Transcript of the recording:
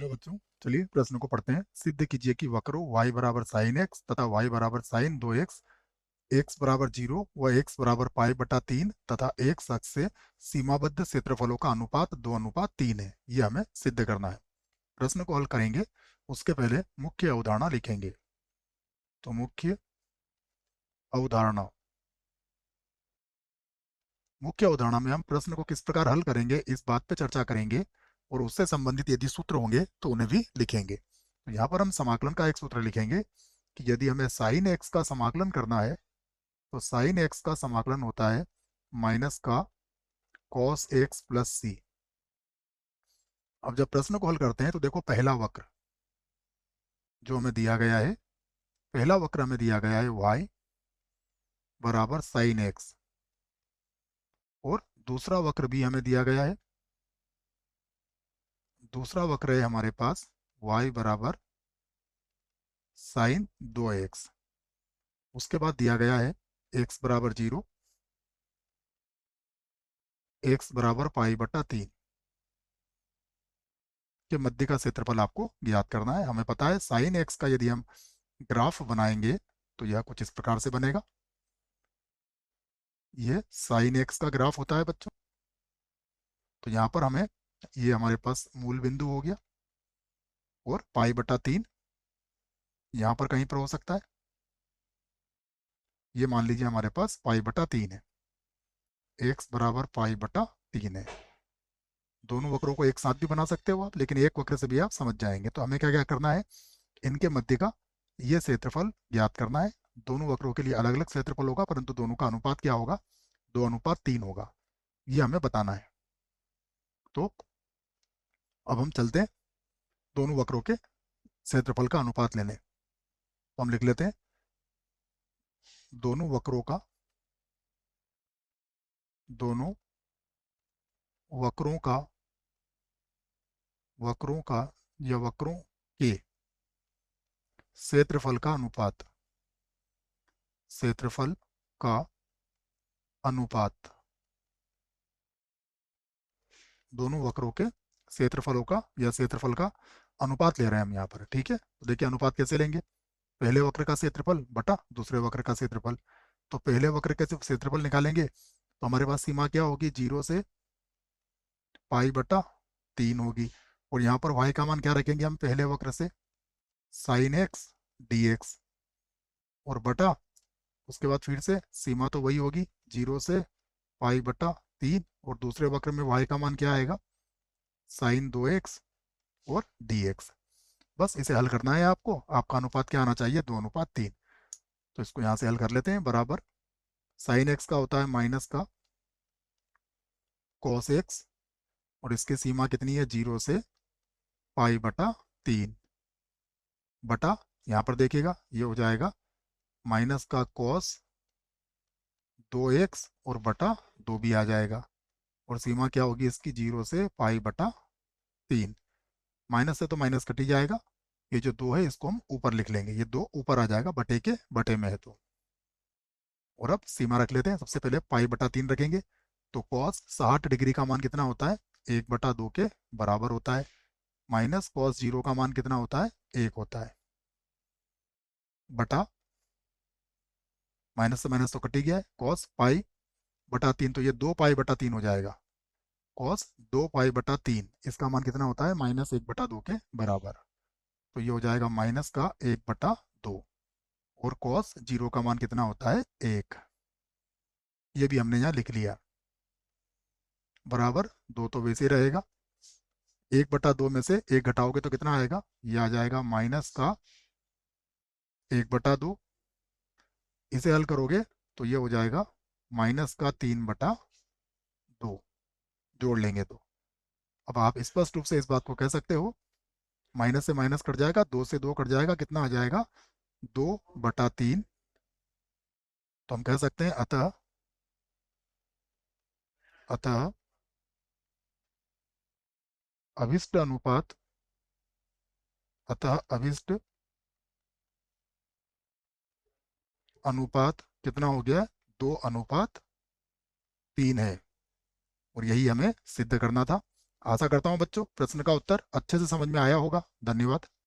Hello बच्चों, चलिए प्रश्न को पढ़ते हैं। सिद्ध कीजिए कि वक्रों y बराबर साइन एक्स तथा y बराबर साइन 2x, x बराबर 0 व x बराबर पाई बटा 3 तथा x अक्ष से सीमाबद्ध क्षेत्रफलों का अनुपात 2:3 है। यह हमें सिद्ध करना है। प्रश्न को हल करेंगे उसके पहले मुख्य अवधारणा लिखेंगे। तो अवधारणा मुख्य अवधारणा में हम प्रश्न को किस प्रकार हल करेंगे इस बात पे चर्चा करेंगे, और उससे संबंधित यदि सूत्र होंगे तो उन्हें भी लिखेंगे। तो यहाँ पर हम समाकलन का एक सूत्र लिखेंगे कि यदि हमें साइन एक्स का समाकलन करना है तो साइन एक्स का समाकलन होता है माइनस का कॉस एक्स प्लस सी। अब जब प्रश्न को हल करते हैं तो देखो, पहला वक्र जो हमें दिया गया है, पहला वक्र हमें दिया गया है y बराबर साइन एक्स, और दूसरा वक्र भी हमें दिया गया है। दूसरा वक्र है हमारे पास y बराबर साइन 2x। उसके बाद दिया गया है x बराबर 0, x बराबर पाई बटा 3 के मध्य का क्षेत्रफल आपको ज्ञात करना है। हमें पता है साइन एक्स का यदि हम ग्राफ बनाएंगे तो यह कुछ इस प्रकार से बनेगा। ये साइन एक्स का ग्राफ होता है बच्चों। तो यहाँ पर हमें, ये हमारे पास मूल बिंदु हो गया, और पाई बटा 3 यहाँ पर कहीं पर हो सकता है। ये मान लीजिए हमारे पास पाई बटा 3 है, एक्स बराबर पाई बटा 3 है। दोनों वक्रों को एक साथ भी बना सकते हो आप, लेकिन एक वक्र से भी आप समझ जाएंगे। तो हमें क्या क्या करना है, इनके मध्य का ये क्षेत्रफल ज्ञात करना है। दोनों वक्रों के लिए अलग अलग क्षेत्रफल होगा, परंतु दोनों का अनुपात क्या होगा, 2:3 होगा। ये हमें बताना है। तो अब हम चलते हैं दोनों वक्रों के क्षेत्रफल का अनुपात लेने। तो हम लिख लेते हैं दोनों वक्रों का दोनों वक्रों का वक्रों का या वक्रों के क्षेत्रफल का अनुपात, क्षेत्रफल का अनुपात। दोनों वक्रों के क्षेत्रफलों का या क्षेत्रफल का अनुपात ले रहे हैं हम यहाँ पर। ठीक है, तो देखिए अनुपात कैसे लेंगे, पहले वक्र का क्षेत्रफल बटा दूसरे वक्र का क्षेत्रफल। तो पहले वक्र के क्षेत्रफल निकालेंगे तो हमारे पास सीमा क्या होगी, 0 से पाई बटा 3 होगी। और यहाँ पर y का मान क्या रखेंगे हम, पहले वक्र से साइन एक्स डी एक्स, और बटा उसके बाद फिर से सीमा तो वही होगी 0 से पाई बटा 3, और दूसरे वक्र में y का मान क्या आएगा, साइन 2x और डी एक्स। बस इसे हल करना है आपको। आपका अनुपात क्या आना चाहिए, 2:3। तो इसको यहाँ से हल कर लेते हैं। बराबर साइन एक्स का होता है माइनस का कॉस एक्स, और इसकी सीमा कितनी है, 0 से पाई बटा 3, बटा यहाँ पर देखिएगा ये हो जाएगा माइनस का कॉस 2x, और बटा 2 भी आ जाएगा, और सीमा क्या होगी इसकी, 0 से पाई बटा 3। माइनस से तो माइनस कट ही जाएगा। ये जो 2 है इसको हम ऊपर लिख लेंगे, ये 2 ऊपर आ जाएगा, बटे के बटे में है तो। और अब सीमा रख लेते हैं। सबसे पहले पाई बटा 3 रखेंगे तो कॉस 60 डिग्री का मान कितना होता है, 1/2 के बराबर होता है। माइनस कॉस 0 का मान कितना होता है, 1 होता है, बटा माइनस से माइनस तो कट ही गया है, कॉस पाई बटा 3, तो ये 2 पाई बटा 3 हो जाएगा। कॉस 2 पाई बटा 3, इसका मान कितना होता है, -1/2 के बराबर। तो ये हो जाएगा माइनस का 1/2, और कॉस 0 का मान कितना होता है, 1। ये भी हमने यहाँ लिख लिया। बराबर 2 तो वैसे ही रहेगा, 1/2 में से 1 घटाओगे तो कितना आएगा, ये आ जाएगा माइनस का 1/2। इसे हल करोगे तो ये हो जाएगा माइनस का 3/2, जोड़ लेंगे तो। अब आप स्पष्ट रूप से इस बात को कह सकते हो, माइनस से माइनस कट जाएगा, 2 से 2 कट जाएगा, कितना आ जाएगा, 2/3। तो हम कह सकते हैं अतः अतः अभिष्ट अनुपात अतः अभिष्ट अनुपात कितना हो गया, 2:3 है। और यही हमें सिद्ध करना था। आशा करता हूँ बच्चों प्रश्न का उत्तर अच्छे से समझ में आया होगा। धन्यवाद।